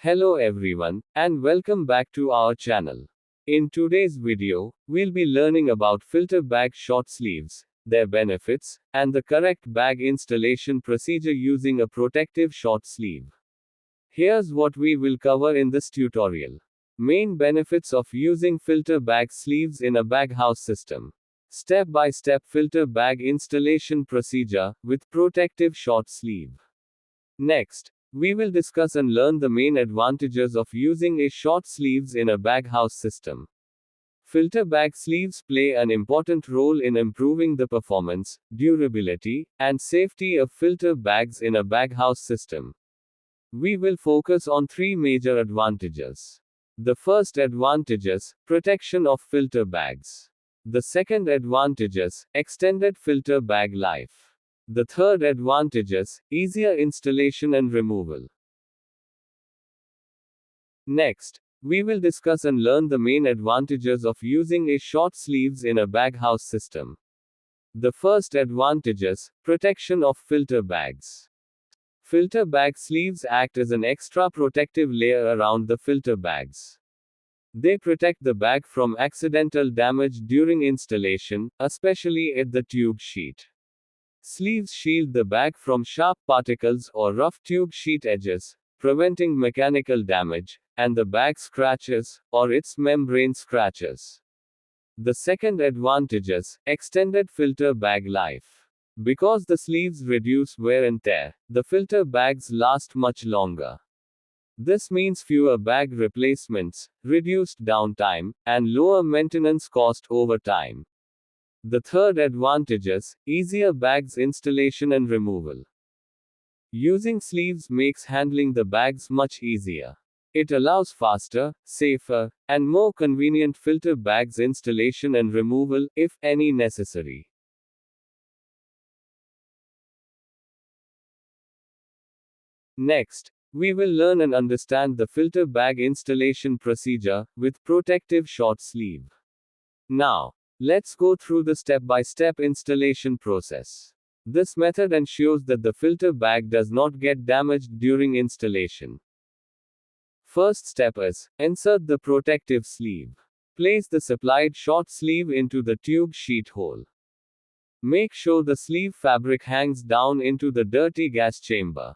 Hello everyone, and welcome back to our channel. In today's video, we'll be learning about filter bag short sleeves, their benefits, and the correct bag installation procedure using a protective short sleeve. Here's what we will cover in this tutorial. Main benefits of using filter bag sleeves in a baghouse system. Step-by-step filter bag installation procedure with protective short sleeve. Next, we will discuss and learn the main advantages of using a short sleeves in a baghouse system. Filter bag sleeves play an important role in improving the performance, durability, and safety of filter bags in a baghouse system. We will focus on three major advantages. The first advantage is protection of filter bags. The second advantage is extended filter bag life. The third advantage is easier installation and removal. Next, we will discuss and learn the main advantages of using a short sleeves in a baghouse system. The first advantage is protection of filter bags. Filter bag sleeves act as an extra protective layer around the filter bags. They protect the bag from accidental damage during installation, especially at the tube sheet. Sleeves shield the bag from sharp particles or rough tube sheet edges, preventing mechanical damage, and the bag scratches, or its membrane scratches. The second advantage is extended filter bag life. Because the sleeves reduce wear and tear, the filter bags last much longer. This means fewer bag replacements, reduced downtime, and lower maintenance cost over time. The third advantage is easier bags installation and removal. Using sleeves makes handling the bags much easier. It allows faster, safer, and more convenient filter bags installation and removal, if any necessary. Next, we will learn and understand the filter bag installation procedure with protective short sleeve. Now, let's go through the step-by-step installation process. This method ensures that the filter bag does not get damaged during installation. First step is insert the protective sleeve. Place the supplied short sleeve into the tube sheet hole. Make sure the sleeve fabric hangs down into the dirty gas chamber.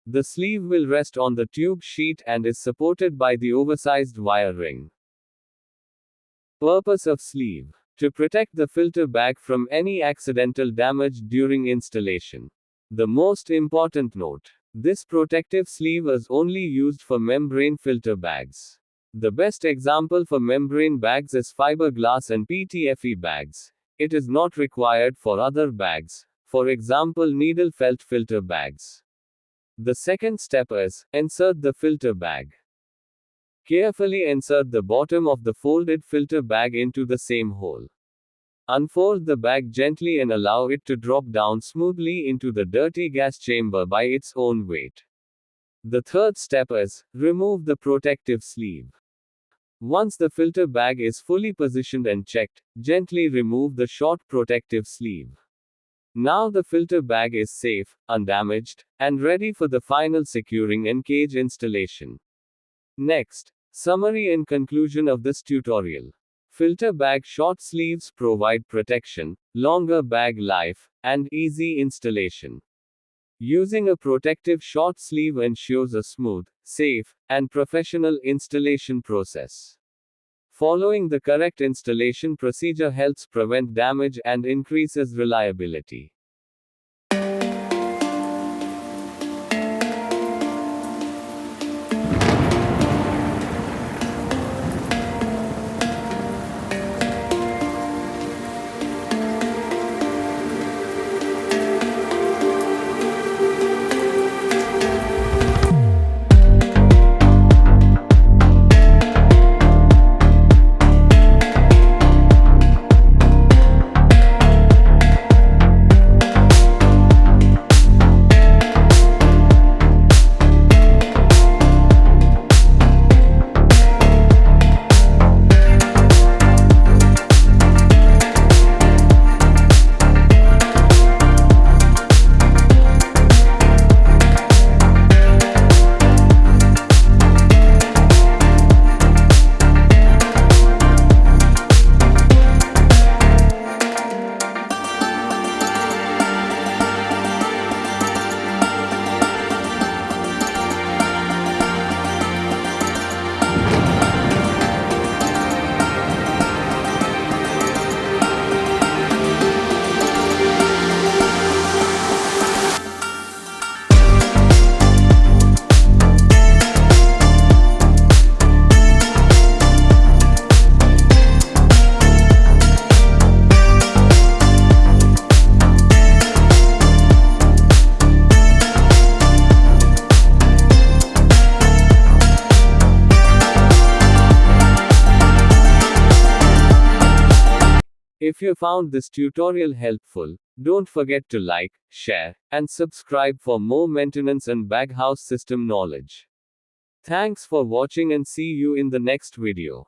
The sleeve will rest on the tube sheet and is supported by the oversized wire ring. Purpose of sleeve: to protect the filter bag from any accidental damage during installation. The most important note: this protective sleeve is only used for membrane filter bags. The best example for membrane bags is fiberglass and PTFE bags. It is not required for other bags, for example needle felt filter bags. The second step is insert the filter bag. Carefully insert the bottom of the folded filter bag into the same hole. Unfold the bag gently and allow it to drop down smoothly into the dirty gas chamber by its own weight. The third step is remove the protective sleeve. Once the filter bag is fully positioned and checked, gently remove the short protective sleeve. Now the filter bag is safe, undamaged, and ready for the final securing and cage installation. Next, summary and conclusion of this tutorial. Filter bag short sleeves provide protection, longer bag life, and easy installation. Using a protective short sleeve ensures a smooth, safe, and professional installation process. Following the correct installation procedure helps prevent damage and increases reliability. If you found this tutorial helpful, don't forget to like, share, and subscribe for more maintenance and baghouse system knowledge. Thanks for watching and see you in the next video.